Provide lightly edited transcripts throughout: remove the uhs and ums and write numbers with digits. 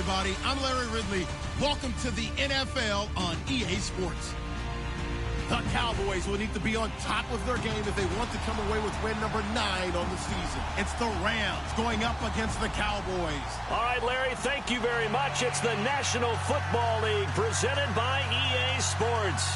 everybody. I'm Larry Ridley. Welcome to the NFL on EA Sports. The Cowboys will need to be on top of their game if they want to come away with win number 9 on the season. It's the Rams going up against the Cowboys. All right, Larry, thank you very much. It's the National Football League presented by EA Sports.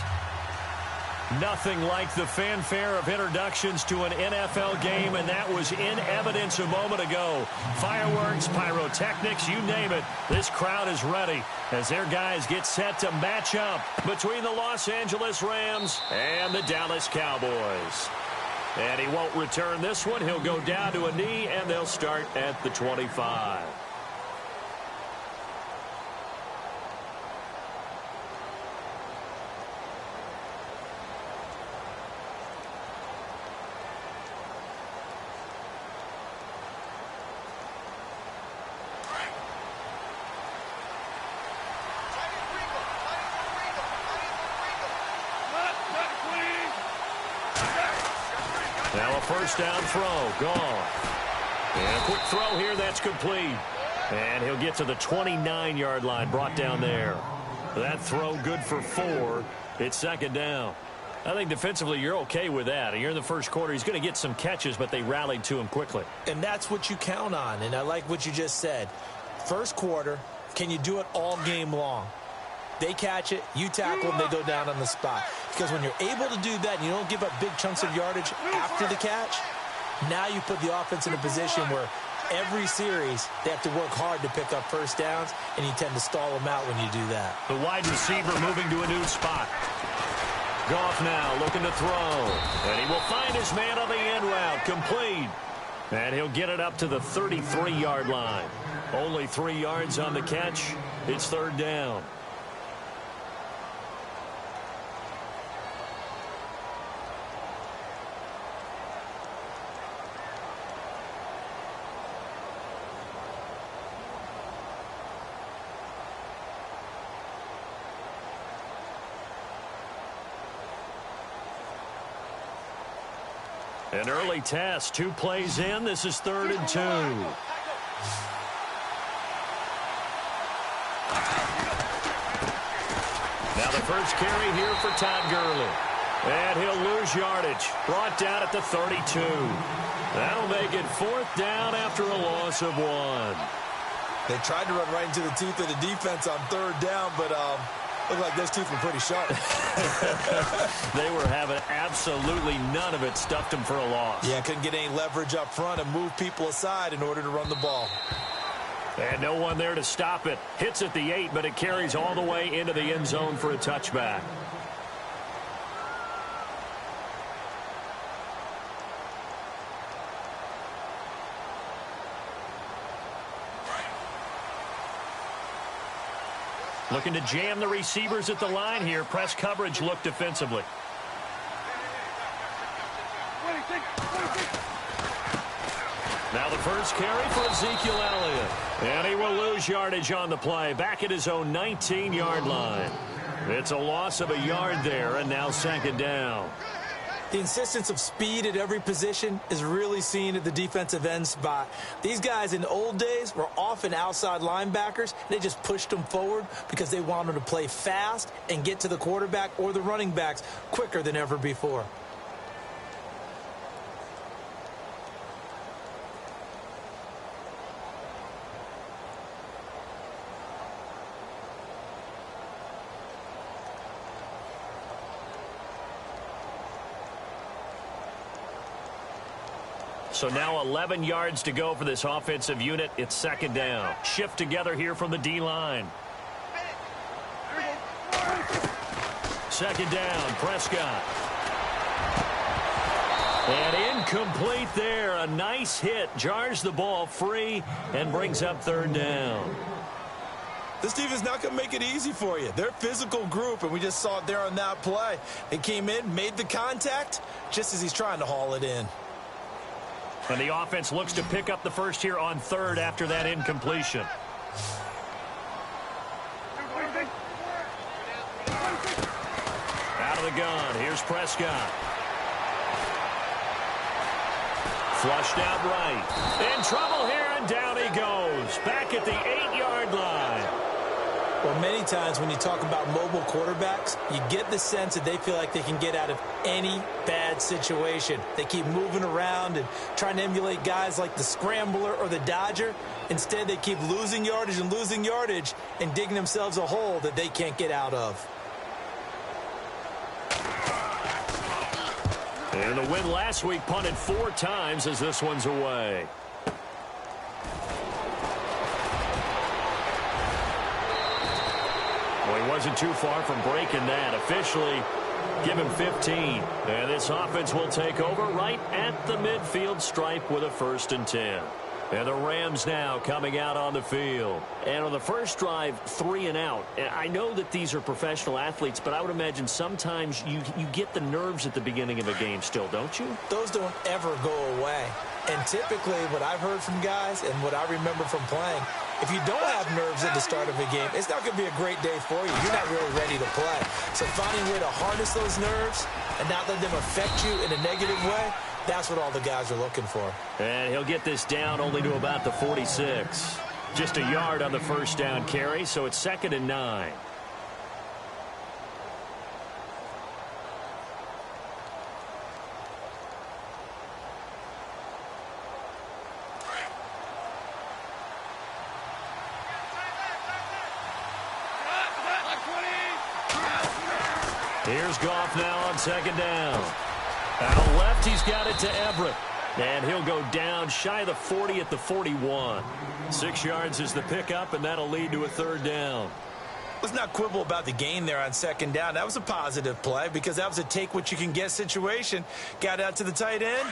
Nothing like the fanfare of introductions to an NFL game, and that was in evidence a moment ago. Fireworks, pyrotechnics, you name it. This crowd is ready as their guys get set to match up between the Los Angeles Rams and the Dallas Cowboys. And he won't return this one. He'll go down to a knee, and they'll start at the 25. Now a first down throw, gone. And a quick throw here, that's complete. And he'll get to the 29-yard line, brought down there. That throw good for 4. It's second down. I think defensively you're okay with that. You're in the first quarter. He's going to get some catches, but they rallied to him quickly. And that's what you count on, and I like what you just said. First quarter, can you do it all game long? They catch it, you tackle them, they go down on the spot. Because when you're able to do that and you don't give up big chunks of yardage after the catch, now you put the offense in a position where every series they have to work hard to pick up first downs, and you tend to stall them out when you do that. The wide receiver moving to a new spot. Goff now looking to throw. And he will find his man on the end route, complete. And he'll get it up to the 33-yard line. Only 3 yards on the catch. It's third down. An early test, 2 plays in. This is 3rd and 2. Now the first carry here for Todd Gurley. And he'll lose yardage. Brought down at the 32. That'll make it 4th down after a loss of 1. They tried to run right into the teeth of the defense on 3rd down, but looked like those teeth were pretty sharp. They were having absolutely none of it. Stuffed them for a loss. Yeah, couldn't get any leverage up front and move people aside in order to run the ball. And no one there to stop it. Hits at the 8, but it carries all the way into the end zone for a touchback. Looking to jam the receivers at the line here. Press coverage look defensively. Now the first carry for Ezekiel Elliott. And he will lose yardage on the play. Back at his own 19-yard line. It's a loss of a yard there, and now second down. The insistence of speed at every position is really seen at the defensive end spot. These guys in the old days were often outside linebackers. They just pushed them forward because they wanted to play fast and get to the quarterback or the running backs quicker than ever before. So now 11 yards to go for this offensive unit. It's second down. Shift together here from the D-line. Second down, Prescott. And incomplete there. A nice hit. Jars the ball free and brings up third down. This defense is not going to make it easy for you. They're a physical group, and we just saw it there on that play. They came in, made the contact, just as he's trying to haul it in. And the offense looks to pick up the first here on third after that incompletion. Out of the gun, here's Prescott. Flushed out right. In trouble here and down he goes. Back at the 8-yard line. Well, many times when you talk about mobile quarterbacks, you get the sense that they feel like they can get out of any bad situation. They keep moving around and trying to emulate guys like the Scrambler or the Dodger. Instead, they keep losing yardage and digging themselves a hole that they can't get out of. And the win last week punted 4 times as this one's away. Well, he wasn't too far from breaking that. Officially, give him 15. And this offense will take over right at the midfield stripe with a 1st and 10. And the Rams now coming out on the field. And on the first drive, 3 and out. And I know that these are professional athletes, but I would imagine sometimes you get the nerves at the beginning of a game still, don't you? Those don't ever go away. And typically what I've heard from guys and what I remember from playing, if you don't have nerves at the start of a game, it's not going to be a great day for you. You're not really ready to play. So finding a way to harness those nerves and not let them affect you in a negative way, that's what all the guys are looking for. And he'll get this down only to about the 46. Just a yard on the first down carry, so it's 2nd and 9. Here's Goff now on 2nd down. Out left, he's got it to Everett. And he'll go down shy of the 40 at the 41. 6 yards is the pickup, and that'll lead to a 3rd down. Let's not quibble about the gain there on 2nd down. That was a positive play because that was a take-what-you-can-get situation. Got out to the tight end.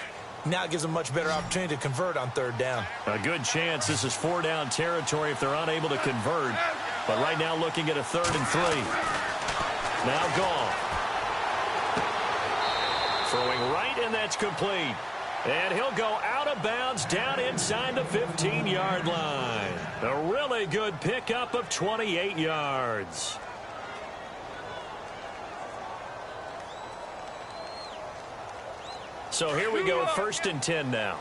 Now it gives them a much better opportunity to convert on 3rd down. A good chance this is 4-down territory if they're unable to convert. But right now looking at a 3rd and 3. Now Goff. Throwing right, and that's complete. And he'll go out of bounds down inside the 15-yard line. A really good pickup of 28 yards. So here we go, 1st and 10 now.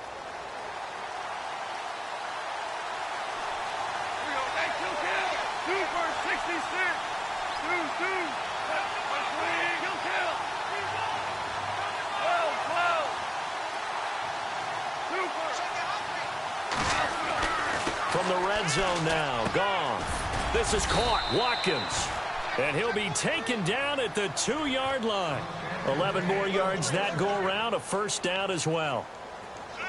From the red zone now, Goff. This is caught, Watkins. And he'll be taken down at the 2-yard line. 11 more yards that go around, a 1st down as well.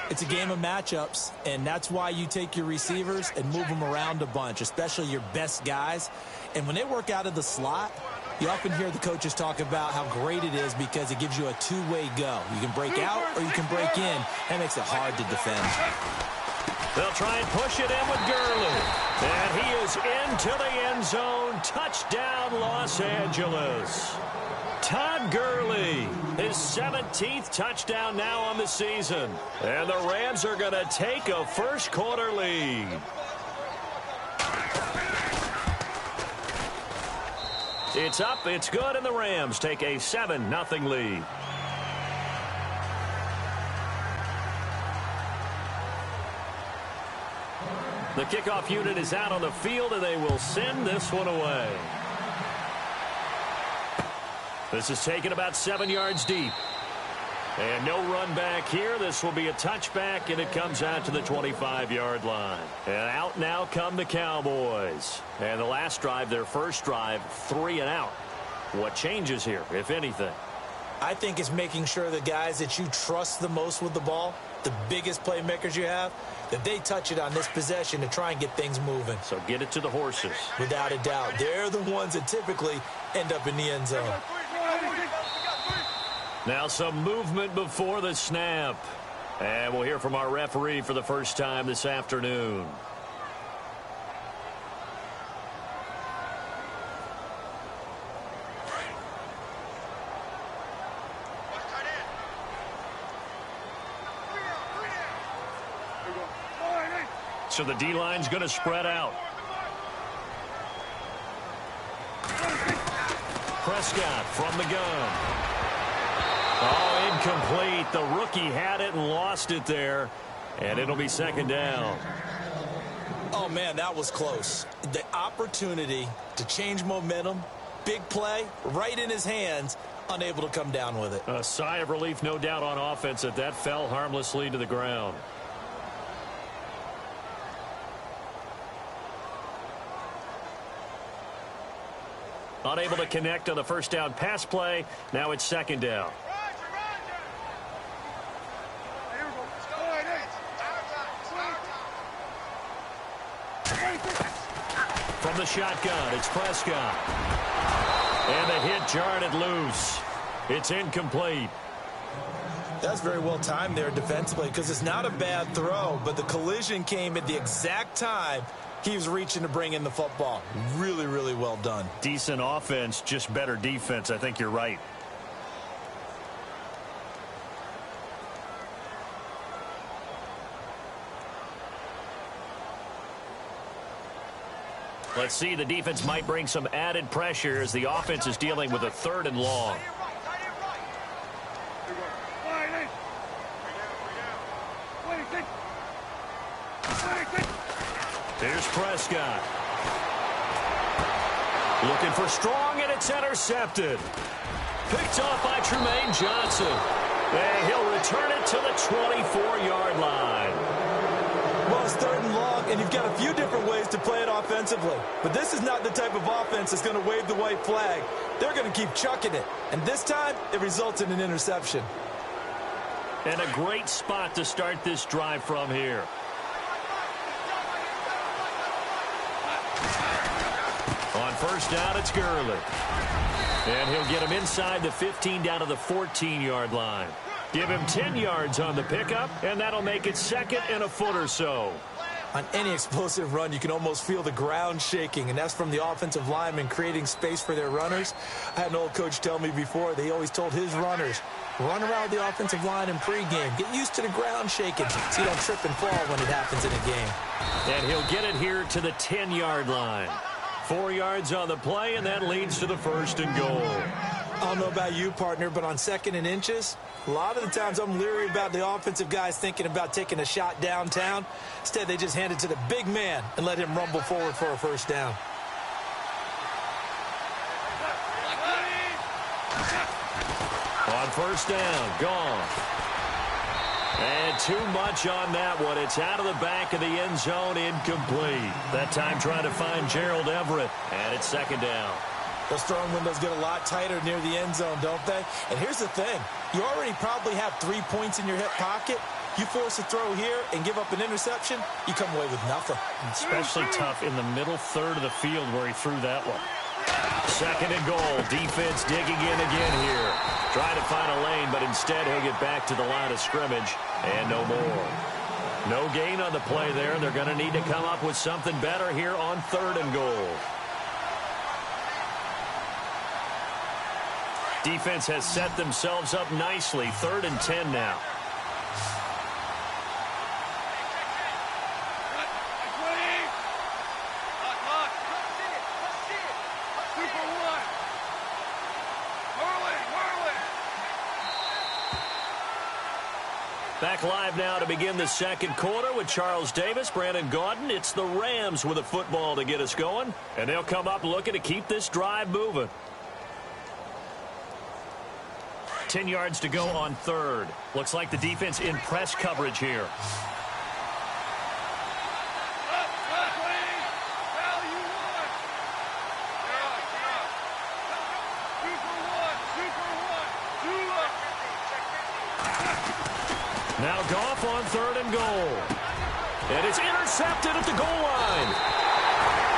It's a game of matchups, and that's why you take your receivers and move them around a bunch, especially your best guys. And when they work out of the slot, you often hear the coaches talk about how great it is because it gives you a 2-way go. You can break out or you can break in. That makes it hard to defend. They'll try and push it in with Gurley. And he is into the end zone. Touchdown, Los Angeles. Todd Gurley, his 17th touchdown now on the season. And the Rams are going to take a first-quarter lead. It's up, it's good, and the Rams take a 7-0 lead. The kickoff unit is out on the field, and they will send this one away. This is taken about 7 yards deep. And no run back here. This will be a touchback, and it comes out to the 25-yard line. And out now come the Cowboys. And the last drive, their first drive, 3 and out. What changes here, if anything? I think it's making sure the guys that you trust the most with the ball, the biggest playmakers you have, that they touch it on this possession to try and get things moving. So get it to the horses. Without a doubt. They're the ones that typically end up in the end zone. Now some movement before the snap. And we'll hear from our referee for the first time this afternoon. So the D-line's going to spread out. Prescott from the gun. Oh, incomplete. The rookie had it and lost it there. And it'll be second down. Oh, man, that was close. The opportunity to change momentum, big play, right in his hands, unable to come down with it. A sigh of relief, no doubt, on offense that fell harmlessly to the ground. Unable to connect on the first down pass play. Now it's second down. From the shotgun, it's Prescott. And the hit jarred it loose. It's incomplete. That's very well timed there defensively because it's not a bad throw, but the collision came at the exact time he was reaching to bring in the football. Really, really well done. Decent offense, just better defense. I think you're right. Let's see, the defense might bring some added pressure as the offense is dealing with a 3rd and long. Here's Prescott. Looking for Strong, and it's intercepted. Picked off by Trumaine Johnson. And he'll return it to the 24-yard line. Well, it's 3rd and long, and you've got a few different ways to play it offensively. But this is not the type of offense that's going to wave the white flag. They're going to keep chucking it. And this time, it results in an interception. And a great spot to start this drive from here. On first down, it's Gurley. And he'll get him inside the 15 down to the 14-yard line. Give him 10 yards on the pickup, and that'll make it 2nd and a foot or so. On any explosive run, you can almost feel the ground shaking, and that's from the offensive linemen creating space for their runners. I had an old coach tell me before, they always told his runners, run around the offensive line in pregame. Get used to the ground shaking so you don't trip and fall when it happens in a game. And he'll get it here to the 10-yard line. 4 yards on the play, and that leads to the 1st and goal. I don't know about you, partner, but on 2nd and inches, a lot of the times I'm leery about the offensive guys thinking about taking a shot downtown. Instead, they just hand it to the big man and let him rumble forward for a 1st down. On 1st down, gone. And too much on that one. It's out of the back of the end zone, incomplete. That time trying to find Gerald Everett, and it's 2nd down. Those throwing windows get a lot tighter near the end zone, don't they? And here's the thing. You already probably have 3 points in your hip pocket. You force a throw here and give up an interception, you come away with nothing. Especially tough in the middle 3rd of the field where he threw that one. 2nd and goal. Defense digging in again here. Trying to find a lane, but instead he'll get back to the line of scrimmage. And no more. No gain on the play there. They're going to need to come up with something better here on 3rd and goal. Defense has set themselves up nicely. 3rd and 10 now. Back live now to begin the 2nd quarter with Charles Davis, Brandon Gaudin. It's the Rams with a football to get us going, and they'll come up looking to keep this drive moving. 10 yards to go on 3rd. Looks like the defense in press coverage here. Now Goff on 3rd and goal. And it's intercepted at the goal line.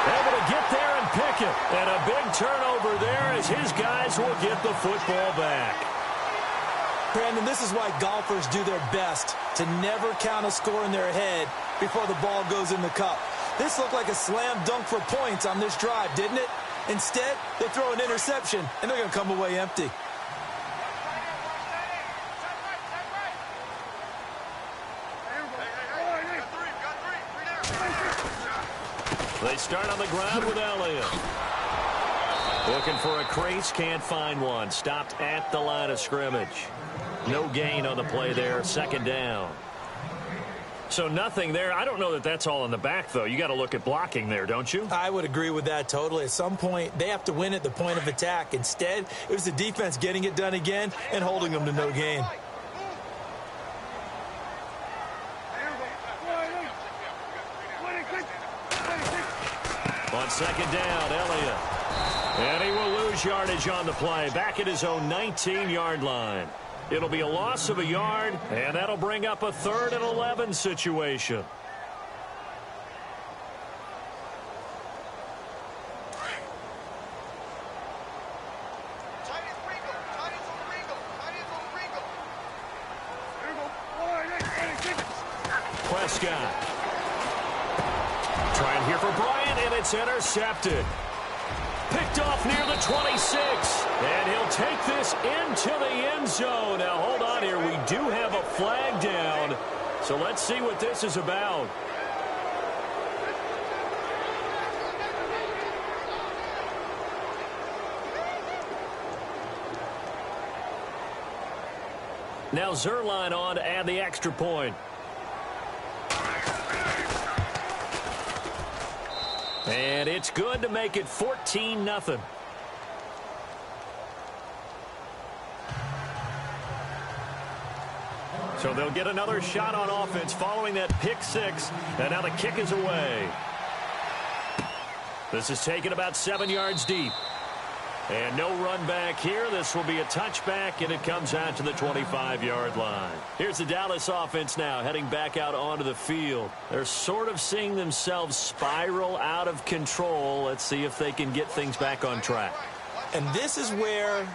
Able to get there and pick it. And a big turnover there as his guys will get the football back. Brandon, this is why golfers do their best to never count a score in their head before the ball goes in the cup. This looked like a slam dunk for points on this drive, didn't it? Instead, they throw an interception, and they're going to come away empty. They start on the ground with Elliott. Looking for a crease, can't find one. Stopped at the line of scrimmage. No gain on the play there, 2nd down. So nothing there. I don't know that that's all in the back, though. You got to look at blocking there, don't you? I would agree with that totally. At some point, they have to win at the point of attack. Instead, it was the defense getting it done again and holding them to no gain. On second down, Elliott. And he will lose yardage on the play, back at his own 19-yard line. It'll be a loss of a yard, and that'll bring up a 3rd and 11 situation. Prescott. Trying here for Bryant, and it's intercepted. Picked off near the 26, and he'll take this into the end zone. Now, hold on here. We do have a flag down, so let's see what this is about. Now Zerline on to add the extra point. And it's good to make it 14-0. So they'll get another shot on offense following that pick 6. And now the kick is away. This is taken about 7 yards deep. And no run back here. This will be a touchback, and it comes out to the 25-yard line. Here's the Dallas offense now heading back out onto the field. They're sort of seeing themselves spiral out of control. Let's see if they can get things back on track. And this is where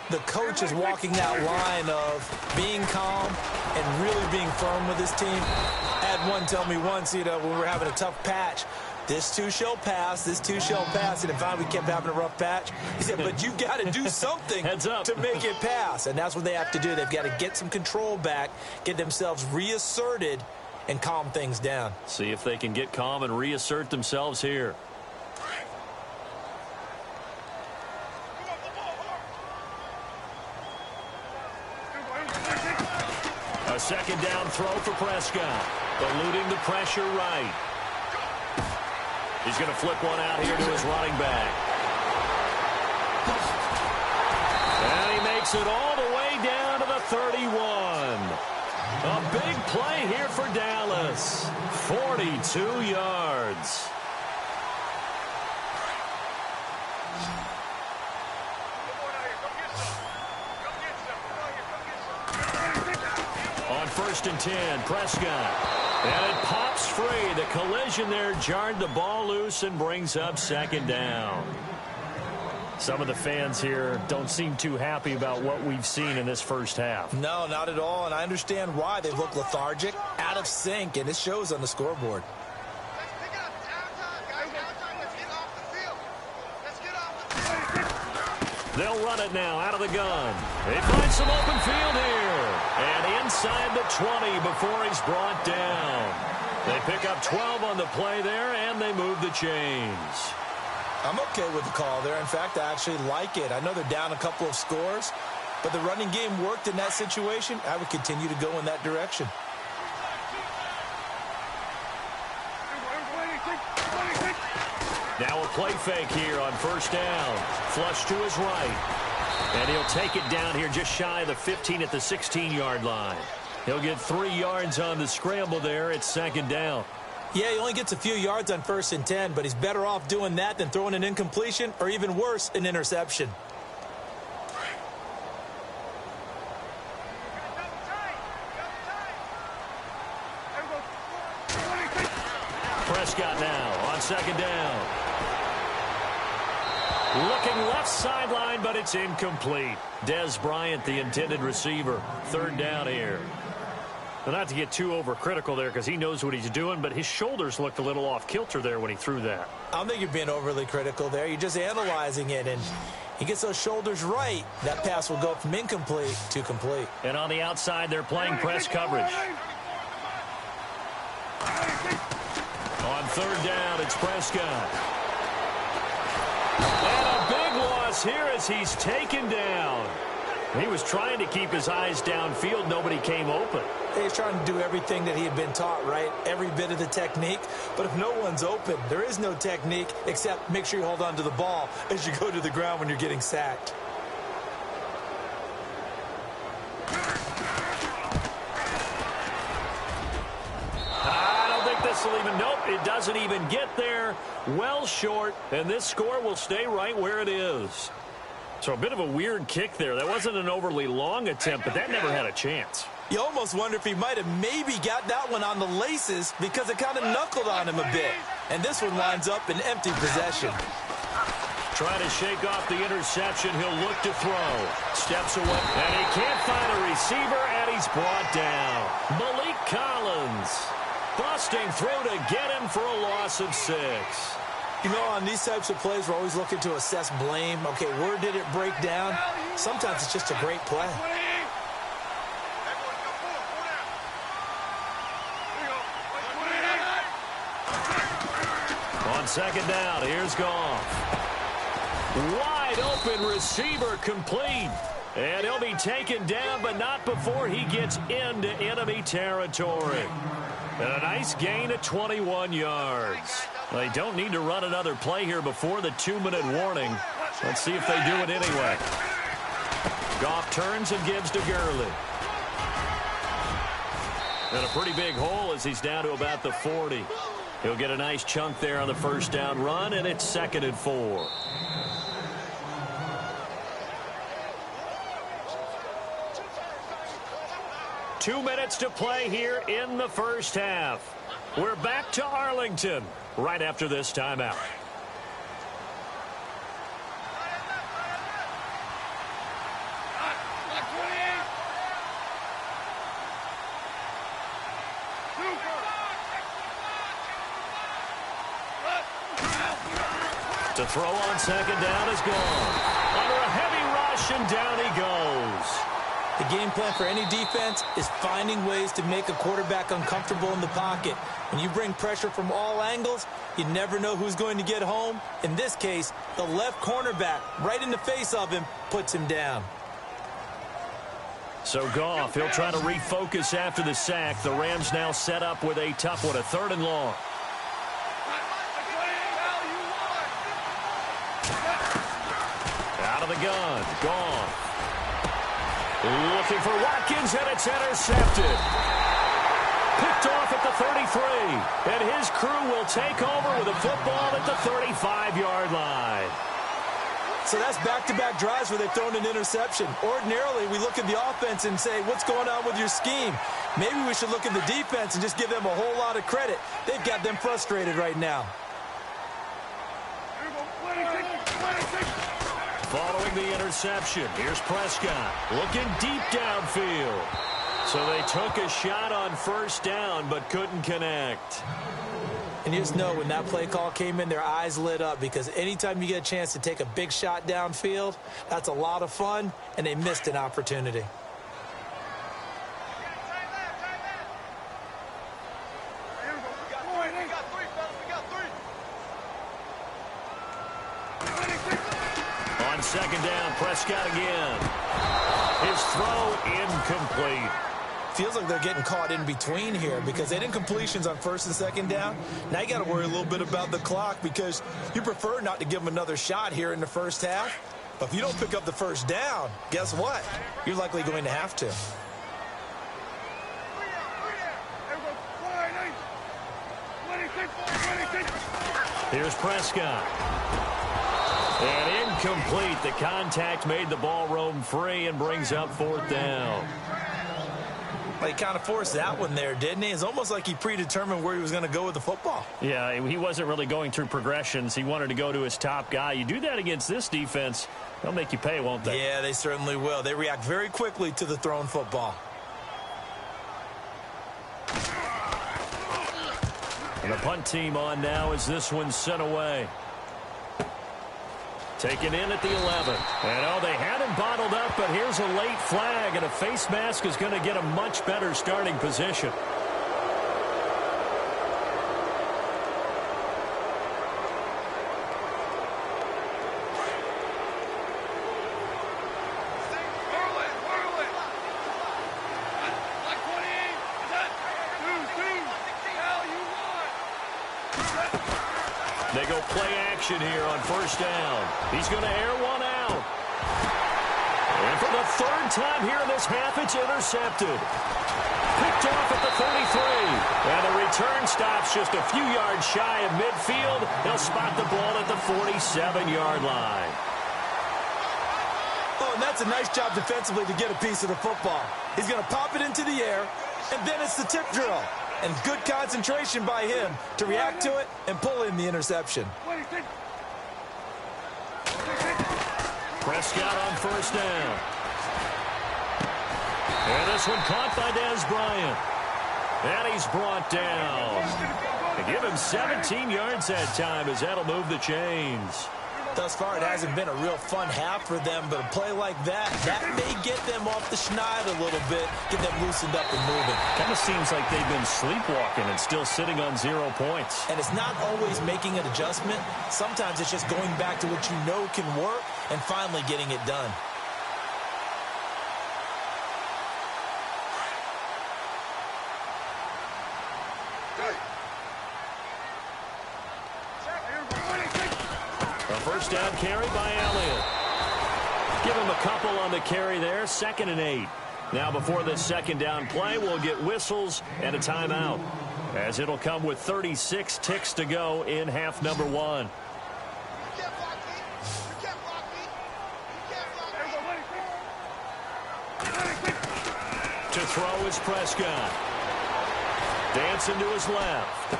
the coach is walking that line of being calm and really being firm with his team. I had one tell me once, when we were having a tough patch, this too shall pass, this too shall pass. And if finally we kept having a rough patch, he said, but you've got to do something to make it pass. And that's what they have to do. They've got to get some control back, get themselves reasserted, and calm things down. See if they can get calm and reassert themselves here. A second down throw for Prescott. Eluding the pressure right. He's going to flip one out here to his running back. And he makes it all the way down to the 31. A big play here for Dallas. 42 yards. On 1st and 10, Prescott. And it pops free. The collision there jarred the ball loose and brings up 2nd down. Some of the fans here don't seem too happy about what we've seen in this first half. No, not at all, and I understand why. They look lethargic, out of sync, and it shows on the scoreboard. They'll run it now out of the gun. They find some open field here. And inside the 20 before he's brought down. They pick up 12 on the play there, and they move the chains. I'm okay with the call there. In fact, I actually like it. I know they're down a couple of scores, but the running game worked in that situation. I would continue to go in that direction. Now a play fake here on 1st down. Flush to his right. And he'll take it down here just shy of the 15 at the 16-yard line. He'll get 3 yards on the scramble there at 2nd down. Yeah, he only gets a few yards on 1st and 10, but he's better off doing that than throwing an incompletion or even worse, an interception. Prescott now on 2nd down. Looking left sideline, but it's incomplete. Dez Bryant, the intended receiver. 3rd down here. Well, not to get too overcritical there because he knows what he's doing, but his shoulders looked a little off kilter there when he threw that. I don't think you're being overly critical there. You're just analyzing it, and he gets those shoulders right. That pass will go from incomplete to complete. And on the outside, they're playing press coverage. On 3rd down, it's Prescott. And a big loss here as he's taken down. He was trying to keep his eyes downfield. Nobody came open. He's trying to do everything that he had been taught, right? Every bit of the technique. But if no one's open, there is no technique except make sure you hold on to the ball as you go to the ground when you're getting sacked. I don't think this will even, nope, it doesn't even get there. Well short, and this score will stay right where it is. So a bit of a weird kick there. That wasn't an overly long attempt, but that never had a chance. You almost wonder if he might have maybe got that one on the laces because it kind of knuckled on him a bit. And this one winds up in empty possession. Trying to shake off the interception. He'll look to throw. Steps away. And he can't find a receiver, and he's brought down. Malik Collins busting through to get him for a loss of 6. You know, on these types of plays, we're always looking to assess blame. Okay, where did it break down? Sometimes it's just a great play. On second down, here's Goff. Wide open receiver complete. And he'll be taken down, but not before he gets into enemy territory. And a nice gain of 21 yards. They don't need to run another play here before the 2-minute warning. Let's see if they do it anyway. Goff turns and gives to Gurley. And a pretty big hole as he's down to about the 40. He'll get a nice chunk there on the first down run, and it's 2nd and 4. Two minutes to play here in the first half. We're back to Arlington right after this timeout. To throw on second down is gone. Under a heavy rush, and down he goes. The game plan for any defense is finding ways to make a quarterback uncomfortable in the pocket. When you bring pressure from all angles, you never know who's going to get home. In this case, the left cornerback, right in the face of him, puts him down. So Goff, he'll try to refocus after the sack. The Rams now set up with a tough one, a 3rd and long. Out of the gun, Goff. Looking for Watkins, and it's intercepted. Picked off at the 33, and his crew will take over with a football at the 35-yard line. So that's back-to-back drives where they've thrown an interception. Ordinarily, we look at the offense and say, what's going on with your scheme? Maybe we should look at the defense and just give them a whole lot of credit. They've got them frustrated right now. Following the interception, here's Prescott looking deep downfield. So they took a shot on first down but couldn't connect. And you just know when that play call came in, their eyes lit up because anytime you get a chance to take a big shot downfield, that's a lot of fun, and they missed an opportunity. Second down, Prescott again. His throw incomplete. Feels like they're getting caught in between here because they didn't completions on first and second down. Now you got to worry a little bit about the clock because you prefer not to give them another shot here in the first half. But if you don't pick up the first down, guess what? You're likely going to have to. Here's Prescott. And incomplete. The contact made the ball roam free and brings up 4th down. Well, he kind of forced that one there, didn't he? It's almost like he predetermined where he was going to go with the football. Yeah, he wasn't really going through progressions. He wanted to go to his top guy. You do that against this defense, they'll make you pay, won't they? Yeah, they certainly will. They react very quickly to the thrown football. And the punt team on now as this one's sent away. Taken in at the 11. And, they had him bottled up, but here's a late flag, and a face mask is going to get a much better starting position. They go play action here on first down. He's going to air one out. And for the third time here in this half, it's intercepted. Picked off at the 33. And the return stops just a few yards shy of midfield. They'll spot the ball at the 47-yard line. Oh, and that's a nice job defensively to get a piece of the football. He's going to pop it into the air, and then it's the tip drill. And good concentration by him to react to it and pull in the interception. Prescott on first down. And this one caught by Dez Bryant. And he's brought down. They give him 17 yards that time as that'll move the chains. Thus far, it hasn't been a real fun half for them, but a play like that may get them off the schneid a little bit, get them loosened up and moving. Kind of seems like they've been sleepwalking and still sitting on 0 points. And it's not always making an adjustment. Sometimes it's just going back to what you know can work and finally getting it done. First down carry by Elliott. Give him a couple on the carry there. 2nd and 8. Now before this second down play, we'll get whistles and a timeout, as it'll come with 36 ticks to go in half number 1. To throw is Prescott. Dancing to his left.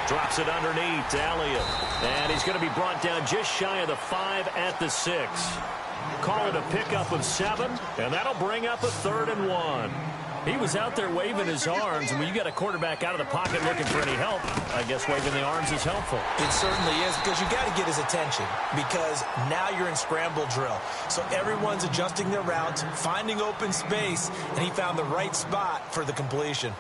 Drops it underneath to Elliott. And he's going to be brought down just shy of the 5 at the 6. Call it a pickup of 7, and that'll bring up a 3rd and 1. He was out there waving his arms, and when you got a quarterback out of the pocket looking for any help, I guess waving the arms is helpful. It certainly is, because you got to get his attention, because now you're in scramble drill. So everyone's adjusting their routes, finding open space, and he found the right spot for the completion.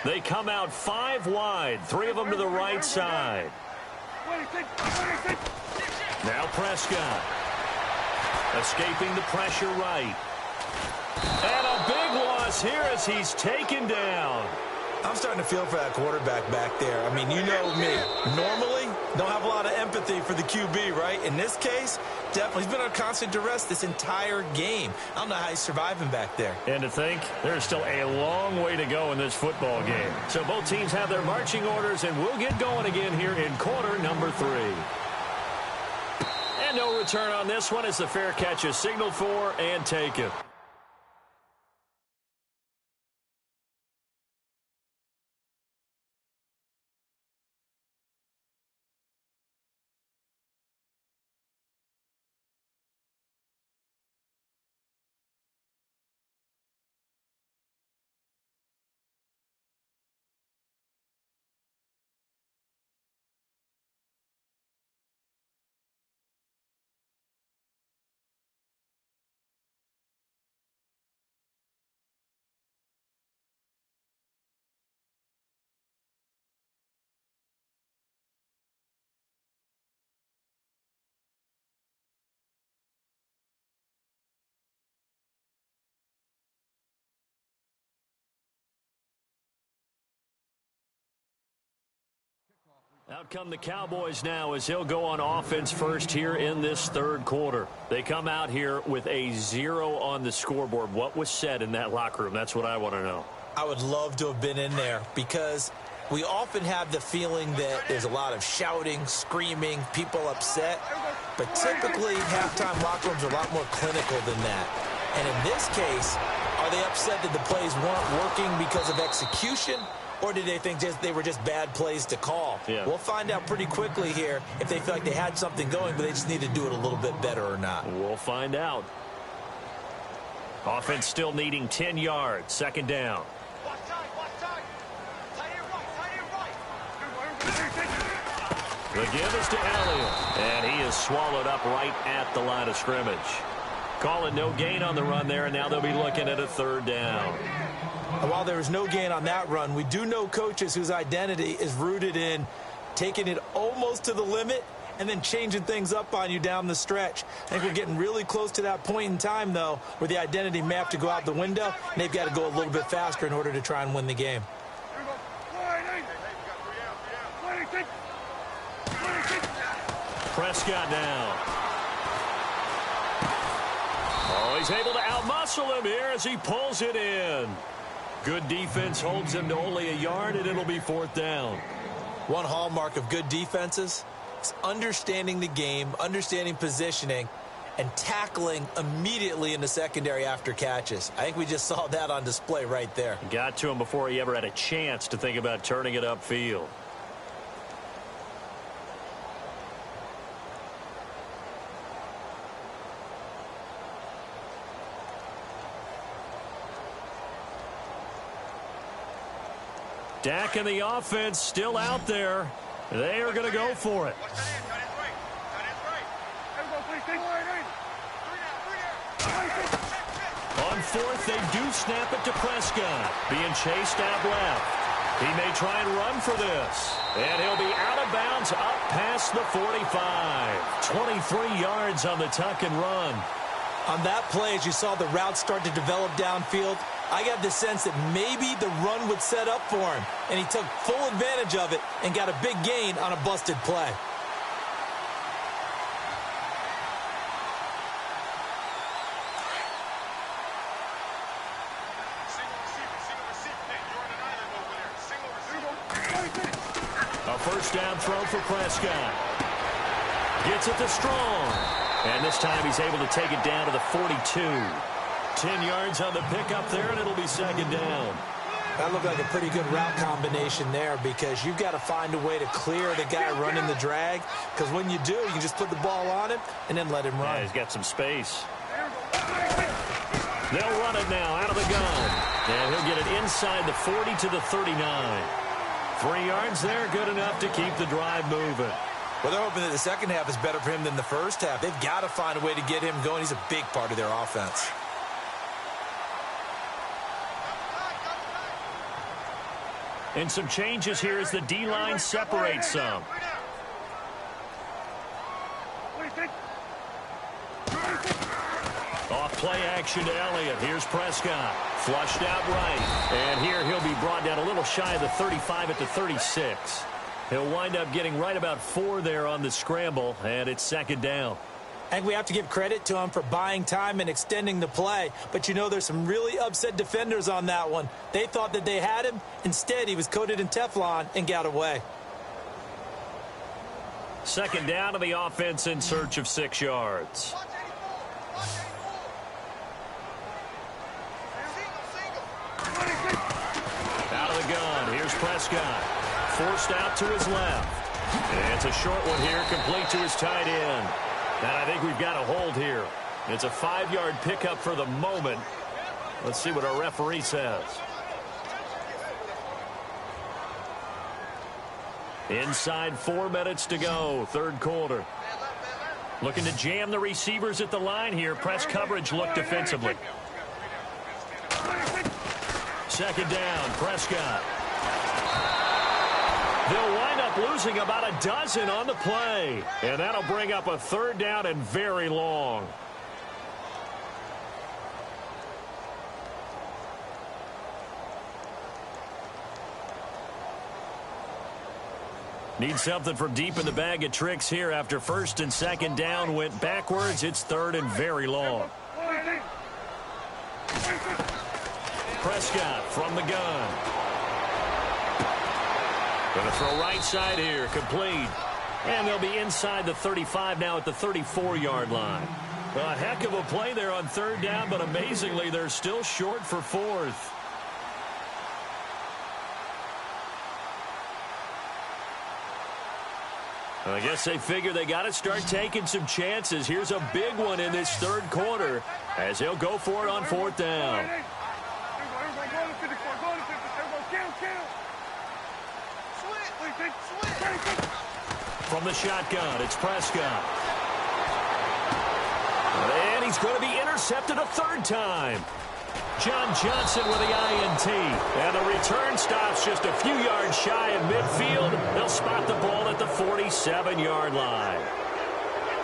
They come out 5 wide, 3 of them to the right side. Now Prescott. Escaping the pressure right. And a big loss here as he's taken down. I'm starting to feel for that quarterback back there. I mean, you know me. Normally, don't have a lot of empathy for the QB, right? In this case, definitely, he's been under constant duress this entire game. I don't know how he's surviving back there. And to think, there's still a long way to go in this football game. So both teams have their marching orders, and we'll get going again here in quarter number 3. And no return on this one as the fair catch is signaled for and taken. Out come the Cowboys now as he'll go on offense first here in this 3rd quarter. They come out here with a 0 on the scoreboard. What was said in that locker room? That's what I want to know. I would love to have been in there, because we often have the feeling that there's a lot of shouting, screaming, people upset. But typically, halftime locker rooms are a lot more clinical than that. And in this case, are they upset that the plays weren't working because of execution? Or did they think they were just bad plays to call? Yeah. We'll find out pretty quickly here if they feel like they had something going, but they just need to do it a little bit better or not. We'll find out. Offense still needing 10 yards. 2nd down. The give is to Elliott, and he is swallowed up right at the line of scrimmage. Calling no gain on the run there, and now they'll be looking at a 3rd down. And while there was no gain on that run, we do know coaches whose identity is rooted in taking it almost to the limit and then changing things up on you down the stretch. I think we're getting really close to that point in time, though, where the identity may have to go out the window, and they've got to go a little bit faster in order to try and win the game. Prescott down. Oh, he's able to outmuscle him here as he pulls it in. Good defense holds him to only a yard, and it'll be 4th down. One hallmark of good defenses is understanding the game, understanding positioning, and tackling immediately in the secondary after catches. I think we just saw that on display right there. Got to him before he ever had a chance to think about turning it upfield. Dak and the offense still out there. They are going to go for it. On 4th, they do snap it to Prescott. Being chased out left. He may try and run for this. And he'll be out of bounds up past the 45. 23 yards on the tuck and run. On that play, as you saw the route start to develop downfield, I got the sense that maybe the run would set up for him, and he took full advantage of it and got a big gain on a busted play. A first down throw for Prescott. Gets it to Strong. And this time he's able to take it down to the 42. 10 yards on the pickup there, and it'll be 2nd down. That looked like a pretty good route combination there, because you've got to find a way to clear the guy running the drag, because when you do, you can just put the ball on him and then let him run. Yeah, he's got some space. They'll run it now out of the gun. And he'll get it inside the 40 to the 39. 3 yards there, good enough to keep the drive moving. Well, they're hoping that the second half is better for him than the first half. They've got to find a way to get him going. He's a big part of their offense. And some changes here as the D-line separates some. Off play action to Elliott. Here's Prescott. Flushed out right. And here he'll be brought down a little shy of the 35 at the 36. He'll wind up getting right about 4 there on the scramble, and it's 2nd down. I think we have to give credit to him for buying time and extending the play. But, you know, there's some really upset defenders on that one. They thought that they had him. Instead, he was coated in Teflon and got away. 2nd down to the offense in search of 6 yards. Out of the gun. Here's Prescott. Forced out to his left. And it's a short one here, complete to his tight end. And I think we've got a hold here. It's a 5-yard pickup for the moment. Let's see what our referee says. Inside 4 minutes to go, 3rd quarter. Looking to jam the receivers at the line here. Press coverage look defensively. 2nd down, Prescott. They'll wind up losing about a dozen on the play. And that'll bring up a 3rd down and very long. Need something from deep in the bag of tricks here after 1st and 2nd down went backwards. It's 3rd and very long. Prescott from the gun. Going to throw right side here, complete. And they'll be inside the 35 now at the 34-yard line. A heck of a play there on 3rd down, but amazingly, they're still short for 4th. I guess they figure they got to start taking some chances. Here's a big one in this 3rd quarter as they'll go for it on 4th down. From the shotgun, it's Prescott. And he's going to be intercepted a 3rd time. John Johnson with the INT. And the return stops just a few yards shy of midfield. They'll spot the ball at the 47-yard line.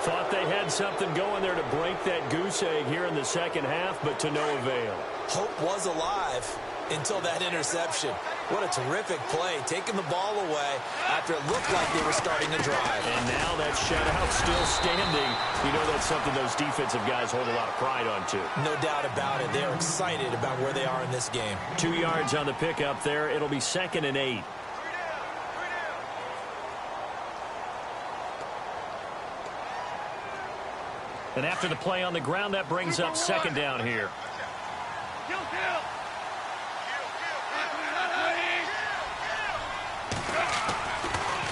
Thought they had something going there to break that goose egg here in the second half, but to no avail. Hope was alive until that interception. What a terrific play, taking the ball away after it looked like they were starting to drive. And now that shutout still standing. You know that's something those defensive guys hold a lot of pride on, too. No doubt about it. They're excited about where they are in this game. 2 yards on the pickup there. It'll be 2nd and 8. And after the play on the ground, that brings up 2nd down here.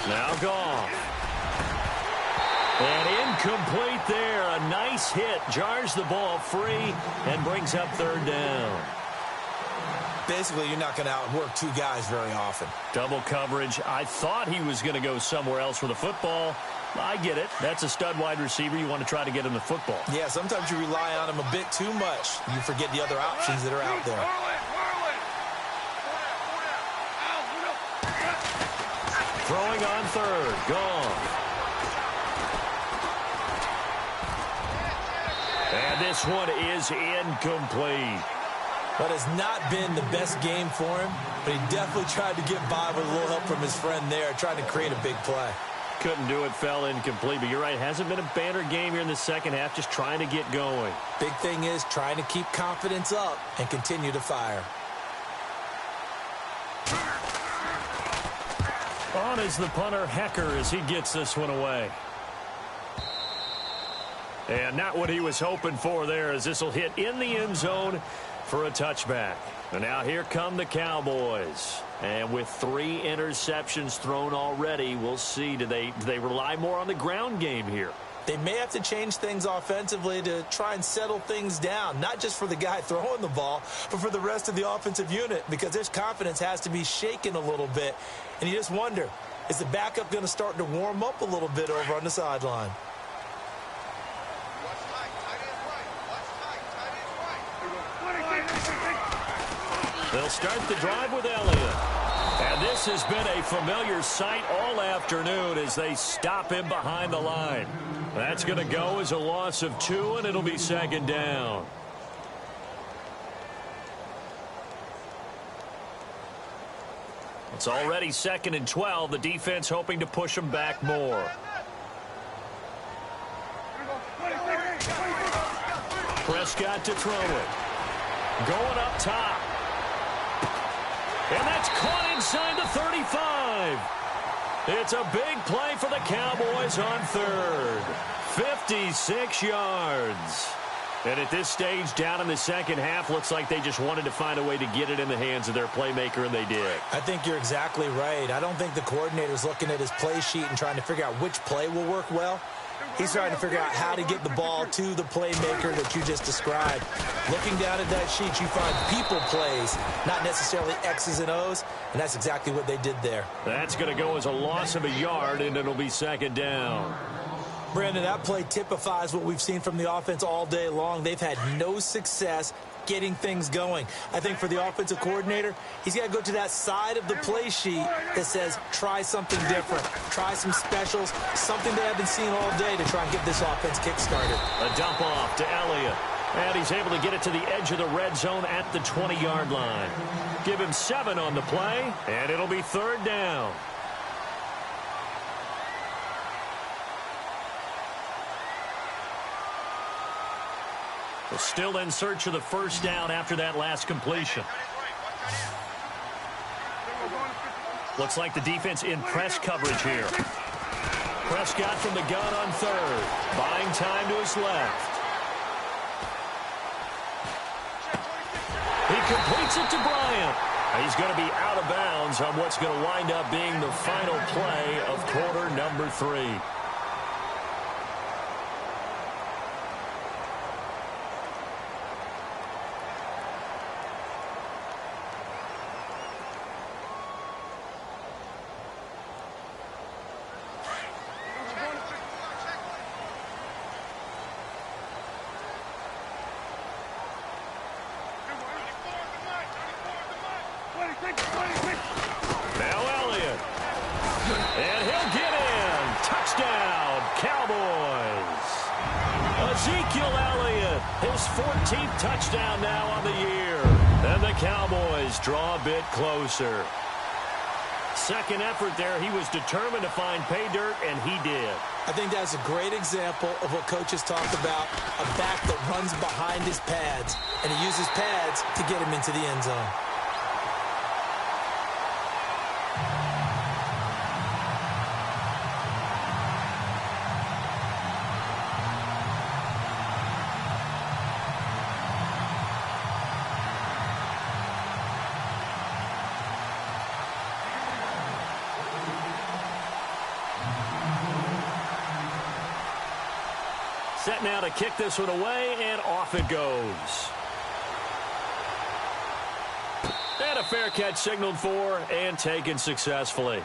Now Goff. And incomplete there. A nice hit. Jars the ball free and brings up 3rd down. Basically, you're not going to outwork two guys very often. Double coverage. I thought he was going to go somewhere else for the football. I get it. That's a stud wide receiver. You want to try to get him the football. Yeah, sometimes you rely on him a bit too much. You forget the other options that are out there. Throwing on 3rd. Gone. And this one is incomplete. That has not been the best game for him, but he definitely tried to get by with a little help from his friend there, trying to create a big play. Couldn't do it, fell incomplete. But you're right, hasn't been a banner game here in the second half, just trying to get going. Big thing is trying to keep confidence up and continue to fire. On is the punter, Hecker, as he gets this one away. And not what he was hoping for there, as this will hit in the end zone for a touchback. And now here come the Cowboys. And with 3 interceptions thrown already, we'll see. Do they rely more on the ground game here? They may have to change things offensively to try and settle things down, not just for the guy throwing the ball, but for the rest of the offensive unit, because their confidence has to be shaken a little bit. And you just wonder, is the backup going to start to warm up a little bit over on the sideline? They'll start the drive with Elliott. And this has been a familiar sight all afternoon as they stop him behind the line. That's going to go as a loss of 2, and it'll be 2nd down. It's already 2nd and 12. The defense hoping to push him back more. Prescott to throw it. Going up top. And that's caught inside the 35. It's a big play for the Cowboys on 3rd. 56 yards. And at this stage, down in the second half, looks like they just wanted to find a way to get it in the hands of their playmaker, and they did. I think you're exactly right. I don't think the coordinator's looking at his play sheet and trying to figure out which play will work well. He's trying to figure out how to get the ball to the playmaker that you just described. Looking down at that sheet, you find people plays, not necessarily X's and O's, and that's exactly what they did there. That's going to go as a loss of a yard, and it'll be 2nd down. Brandon, that play typifies what we've seen from the offense all day long. They've had no success getting things going. I think for the offensive coordinator, he's got to go to that side of the play sheet that says try something different, try some specials, something they haven't seen all day to try and get this offense kick-started. A dump off to Elliott. And he's able to get it to the edge of the red zone at the 20-yard line. Give him 7 on the play, and it'll be 3rd down. We're still in search of the 1st down after that last completion. Looks like the defense in press coverage here. Prescott from the gun on 3rd. Buying time to his left. He completes it to Bryant. He's going to be out of bounds on what's going to wind up being the final play of quarter number 3. His 14th touchdown now on the year. And the Cowboys draw a bit closer. Second effort there, he was determined to find pay dirt, and he did. I think that's a great example of what coaches talk about, a back that runs behind his pads, and he uses pads to get him into the end zone. Set now to kick this one away, and off it goes. And a fair catch signaled for and taken successfully.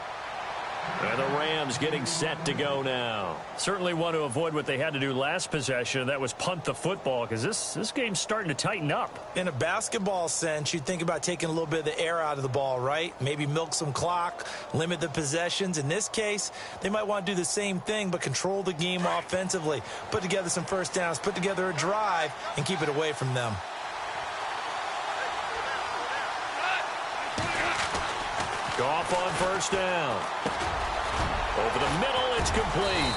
And the Rams getting set to go now. Certainly want to avoid what they had to do last possession. That was punt the football, because this game's starting to tighten up. In a basketball sense, you think about taking a little bit of the air out of the ball, right? Maybe milk some clock, limit the possessions. In this case, they might want to do the same thing, but control the game offensively. Put together some first downs, put together a drive, and keep it away from them. Goff on first down. Over the middle, it's complete.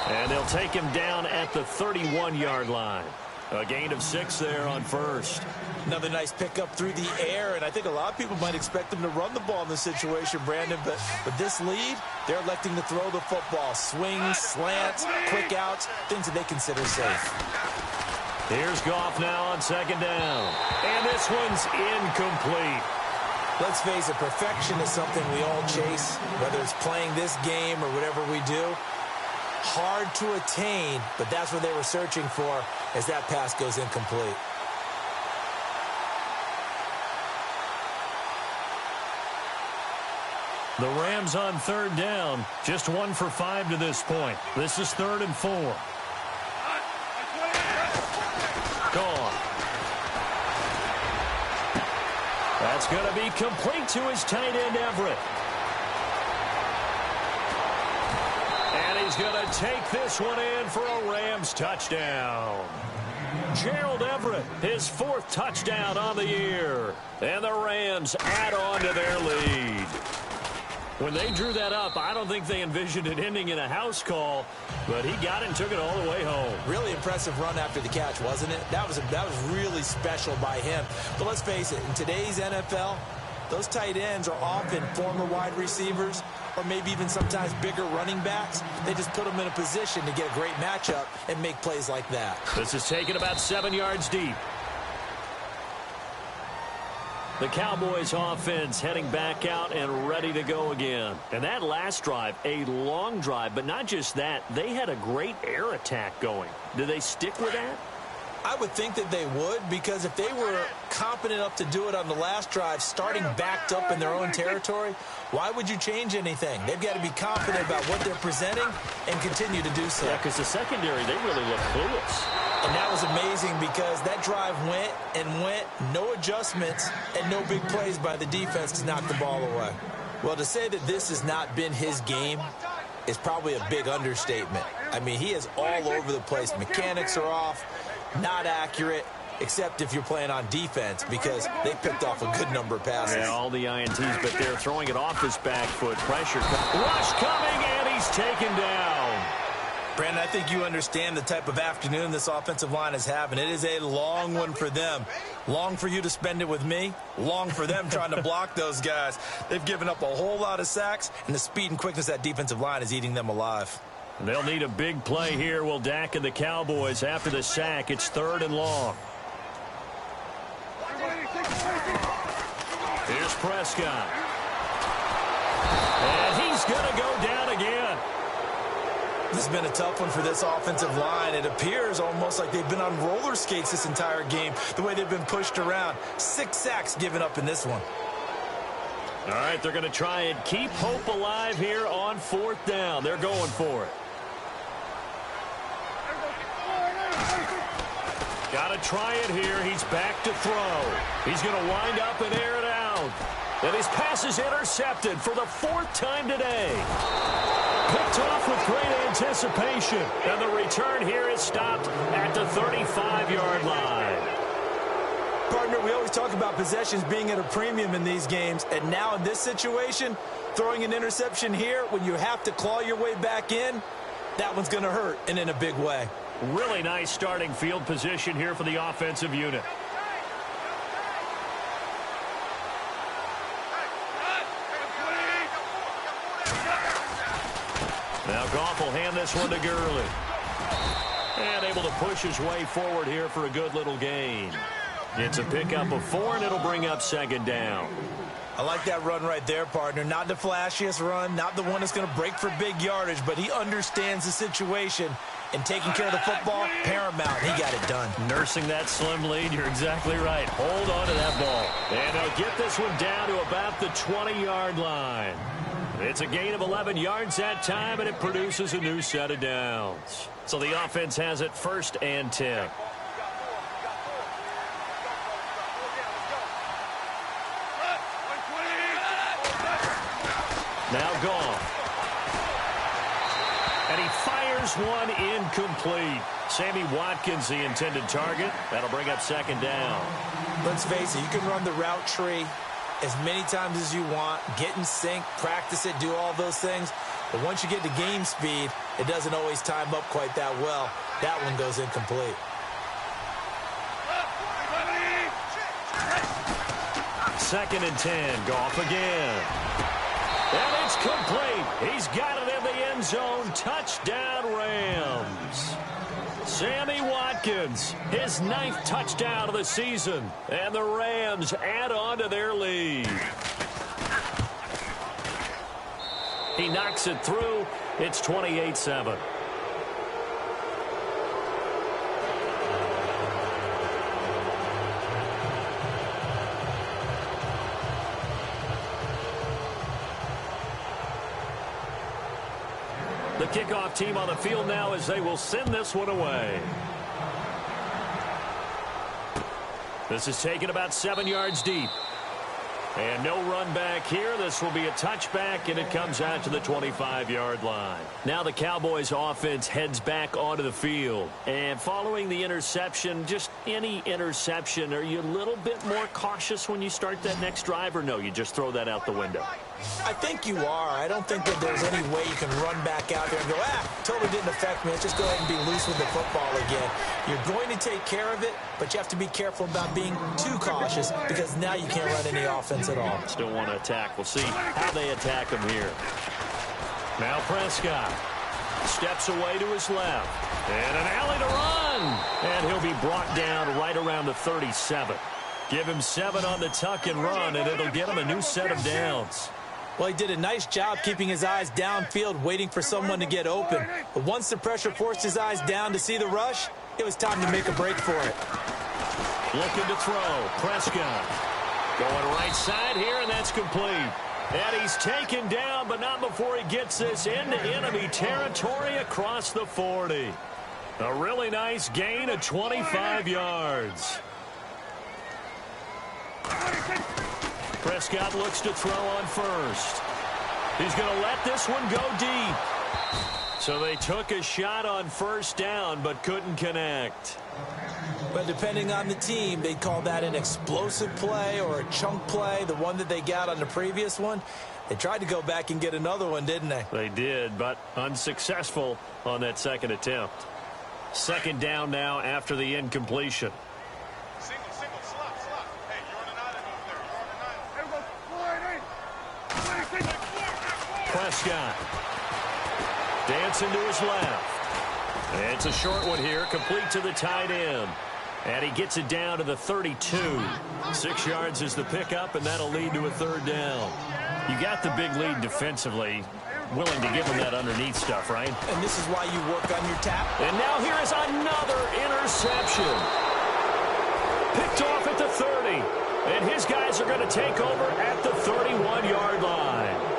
And they'll take him down at the 31-yard line. A gain of 6 there on first. Another nice pickup through the air, and I think a lot of people might expect them to run the ball in this situation, Brandon, but with this lead, they're electing to throw the football. Swings, slants, quick outs, things that they consider safe. Here's Goff now on second down. And this one's incomplete. Let's face it, perfection is something we all chase, whether it's playing this game or whatever we do. Hard to attain, but that's what they were searching for as that pass goes incomplete. The Rams on third down, just 1 for 5 to this point. This is 3rd and 4. Gone. That's going to be complete to his tight end, Everett. And he's going to take this one in for a Rams touchdown. Gerald Everett, his 4th touchdown on the year. And the Rams add on to their lead. When they drew that up, I don't think they envisioned it ending in a house call, but he got it and took it all the way home. Really impressive run after the catch, wasn't it? That was really special by him. But let's face it, in today's NFL, those tight ends are often former wide receivers or maybe even sometimes bigger running backs. They just put them in a position to get a great matchup and make plays like that. This is taken about 7 yards deep. The Cowboys offense heading back out and ready to go again. And that last drive, a long drive, but not just that, they had a great air attack going. Do they stick with that? I would think that they would, because if they were competent enough to do it on the last drive, starting backed up in their own territory, why would you change anything? They've got to be confident about what they're presenting and continue to do so. Yeah, because the secondary, they really look clueless. And that was amazing because that drive went and went, no adjustments, and no big plays by the defense to knock the ball away. Well, to say that this has not been his game is probably a big understatement. I mean, he is all over the place. Mechanics are off. Not accurate, except if you're playing on defense, because they picked off a good number of passes. Yeah, all the INTs, but they're throwing it off his back foot. Pressure. Rush coming, and he's taken down. Brandon, I think you understand the type of afternoon this offensive line is having. It is a long one for them. Long for you to spend it with me. Long for them trying to block those guys. They've given up a whole lot of sacks, and the speed and quickness of that defensive line is eating them alive. They'll need a big play here, will Dak and the Cowboys after the sack. It's 3rd and long. Here's Prescott. And he's going to go down again. This has been a tough one for this offensive line. It appears almost like they've been on roller skates this entire game, the way they've been pushed around. 6 sacks given up in this one. All right, they're going to try and keep hope alive here on 4th down. They're going for it. Got to try it here. He's back to throw. He's going to wind up and air it out. And his pass is intercepted for the 4th time today. Picked off with great anticipation. And the return here is stopped at the 35-yard line. Partner, we always talk about possessions being at a premium in these games. And now in this situation, throwing an interception here when you have to claw your way back in, that one's going to hurt, and in a big way. Really nice starting field position here for the offensive unit. Now Goff will hand this one to Gurley. And able to push his way forward here for a good little gain. It's a pickup of 4, and it'll bring up second down. I like that run right there, partner. Not the flashiest run, not the one that's going to break for big yardage, but he understands the situation, and taking care of the football, paramount. He got it done. Nursing that slim lead, you're exactly right. Hold on to that ball. And they'll get this one down to about the 20-yard line. It's a gain of 11 yards that time, and it produces a new set of downs. So the offense has it 1st and 10. Now Goff. And he fires one incomplete. Sammy Watkins, the intended target. That'll bring up second down. Let's face it, you can run the route tree as many times as you want, get in sync, practice it, do all those things. But once you get to game speed, it doesn't always time up quite that well. That one goes incomplete. Second and 10. Goff again. And it's complete. He's got it in the end zone. Touchdown, Rams. Sammy Watkins, his 9th touchdown of the season. And the Rams add on to their lead. He knocks it through. It's 28-7. The kickoff team on the field now as they will send this one away. This is taken about 7 yards deep. And no run back here. This will be a touchback, and it comes out to the 25-yard line. Now the Cowboys offense heads back onto the field. And following the interception, just any interception, are you a little bit more cautious when you start that next drive, or no, you just throw that out the window? I think you are. I don't think that there's any way you can run back out there and go, totally didn't affect me. Let's just go ahead and be loose with the football again. You're going to take care of it, but you have to be careful about being too cautious because now you can't run any offense at all. Still want to attack. We'll see how they attack him here. Now Prescott steps away to his left. And an alley to run. And he'll be brought down right around the 37. Give him 7 on the tuck and run, and it'll get him a new set of downs. Well, he did a nice job keeping his eyes downfield, waiting for someone to get open. But once the pressure forced his eyes down to see the rush, it was time to make a break for it. Looking to throw. Prescott going right side here, and that's complete. And he's taken down, but not before he gets this into enemy territory across the 40. A really nice gain of 25 yards. Prescott looks to throw on first. He's going to let this one go deep. So they took a shot on first down, but couldn't connect. But depending on the team, they'd call that an explosive play or a chunk play, the one that they got on the previous one. They tried to go back and get another one, didn't they? They did, but unsuccessful on that second attempt. Second down now after the incompletion. Prescott dancing to his left. And it's a short one here, complete to the tight end. And he gets it down to the 32. 6 yards is the pickup, and that'll lead to a third down. You got the big lead defensively. Willing to give him that underneath stuff, right? And this is why you work on your tap. And now here is another interception. Picked off at the 30. And his guys are going to take over at the 31-yard line.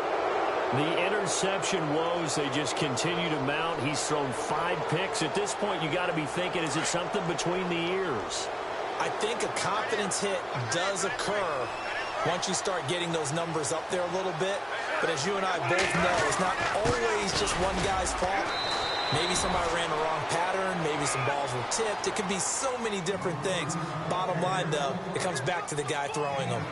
The interception woes, they just continue to mount. He's thrown 5 picks. At this point, you got to be thinking, is it something between the ears? I think a confidence hit does occur once you start getting those numbers up there a little bit. But as you and I both know, it's not always just one guy's fault. Maybe somebody ran the wrong pattern. Maybe some balls were tipped. It could be so many different things. Bottom line, though, it comes back to the guy throwing them.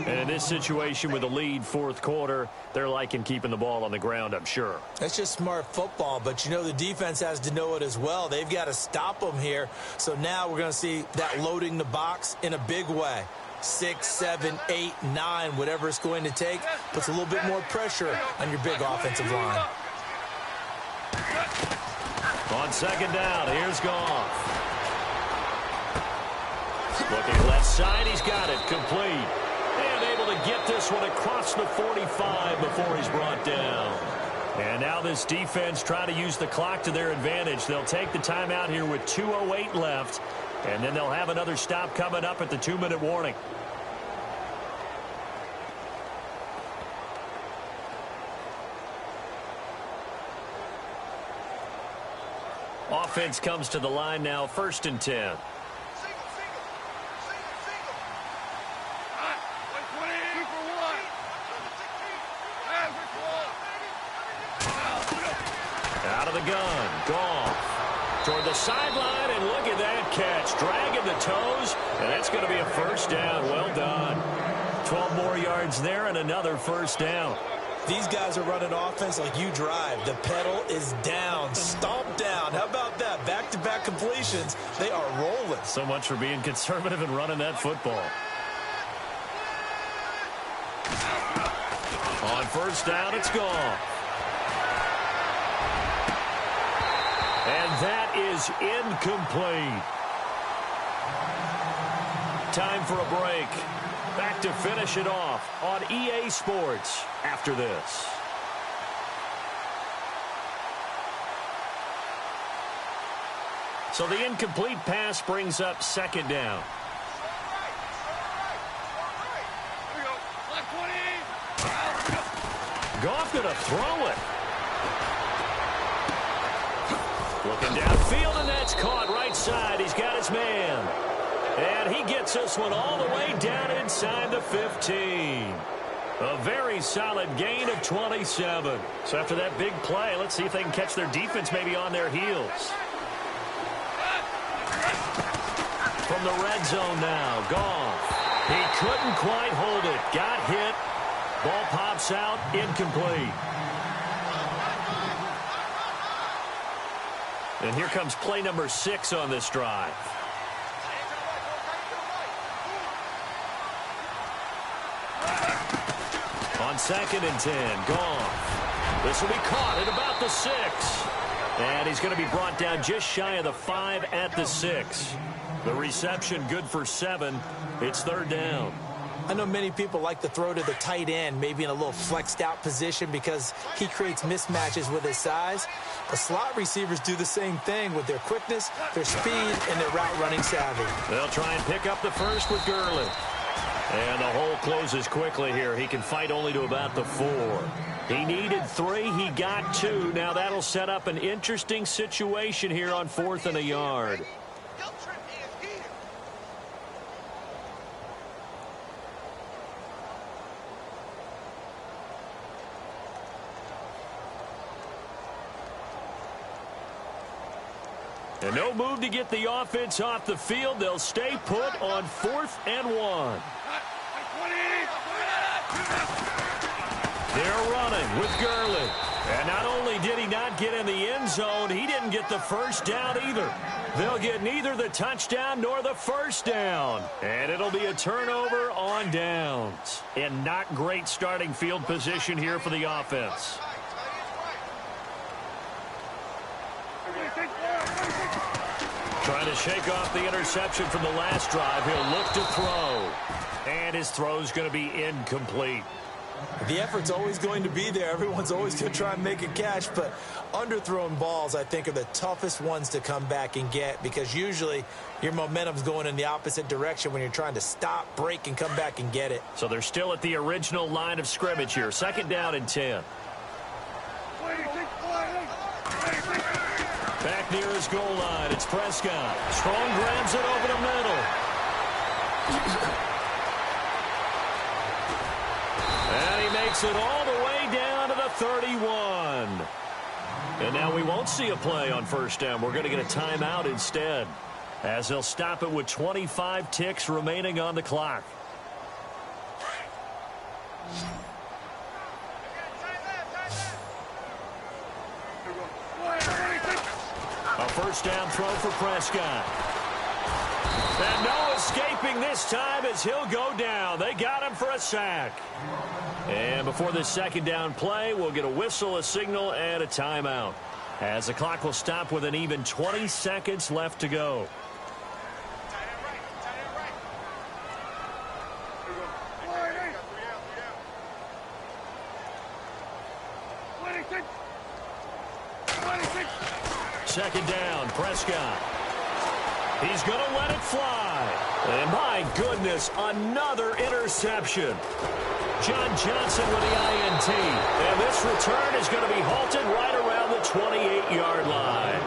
And in this situation with a lead fourth quarter, they're liking keeping the ball on the ground, I'm sure. That's just smart football, but you know the defense has to know it as well. They've got to stop them here. So now we're going to see that loading the box in a big way. 6, 7, 8, 9, whatever it's going to take, puts a little bit more pressure on your big offensive line. On second down, here's Goff. Looking left side, he's got it, complete. And able to get this one across the 45 before he's brought down. And now this defense trying to use the clock to their advantage. They'll take the timeout here with 2:08 left. And then they'll have another stop coming up at the 2-minute warning. Offense comes to the line now, 1st and 10. Out of the gun, Goff. Toward the sideline, and look at that catch. Dragging the toes, and that's going to be a first down. Well done. 12 more yards there and another first down. These guys are running offense like you drive. The pedal is down, stomp down. How about that? Back-to-back completions. They are rolling. So much for being conservative and running that football. On first down, it's gone. And that is incomplete. Time for a break. Back to finish it off on EA Sports after this. So the incomplete pass brings up second down. Goff going to throw it. Looking downfield, and that's caught right side. He's got his man. And he gets this one all the way down inside the 15. A very solid gain of 27. So after that big play, let's see if they can catch their defense maybe on their heels. From the red zone now, Goff. He couldn't quite hold it. Got hit. Ball pops out, incomplete. And here comes play number 6 on this drive. On 2nd and 10, Goff. This will be caught at about the 6. And he's going to be brought down just shy of the 5 at the 6. The reception good for 7. It's 3rd down. I know many people like to throw to the tight end, maybe in a little flexed out position because he creates mismatches with his size. The slot receivers do the same thing with their quickness, their speed, and their route running savvy. They'll try and pick up the first with Gurley. And the hole closes quickly here. He can fight only to about the 4. He needed 3. He got 2. Now that'll set up an interesting situation here on 4th and a yard. And no move to get the offense off the field. They'll stay put on 4th and 1. They're running with Gurley. And not only did he not get in the end zone, he didn't get the first down either. They'll get neither the touchdown nor the first down. And it'll be a turnover on downs. And not great starting field position here for the offense. Trying to shake off the interception from the last drive. He'll look to throw. And his throw's going to be incomplete. The effort's always going to be there. Everyone's always going to try and make a catch, but underthrown balls, I think, are the toughest ones to come back and get because usually your momentum's going in the opposite direction when you're trying to stop, break, and come back and get it. So they're still at the original line of scrimmage here. 2nd down and 10. Back near his goal line, it's Prescott. Strong grabs it over the middle. Takes it all the way down to the 31. And now we won't see a play on first down. We're going to get a timeout instead, as they'll stop it with 25 ticks remaining on the clock. A first down throw for Prescott. And no escaping this time as he'll go down. They got him for a sack. And before this second down play, we'll get a whistle, a signal, and a timeout, as the clock will stop with an even 20 seconds left to go. Second down, Prescott. He's going to let it fly. And my goodness, another interception. John Johnson with the INT. And this return is going to be halted right around the 28-yard line.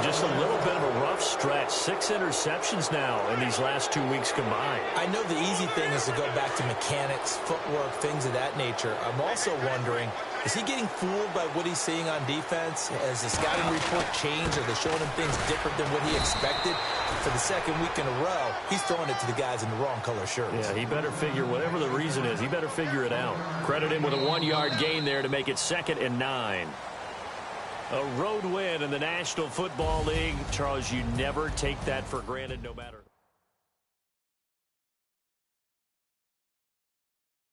Just a little bit of a rough stretch. 6 interceptions now in these last 2 weeks combined. I know the easy thing is to go back to mechanics, footwork, things of that nature. I'm also wondering, is he getting fooled by what he's seeing on defense? Has the scouting report changed? Are they showing him things different than what he expected? For the second week in a row, he's throwing it to the guys in the wrong color shirts. Yeah, he better figure, whatever the reason is, he better figure it out. Credit him with a 1-yard gain there to make it 2nd and 9. A road win in the National Football League. Charles, you never take that for granted, no matter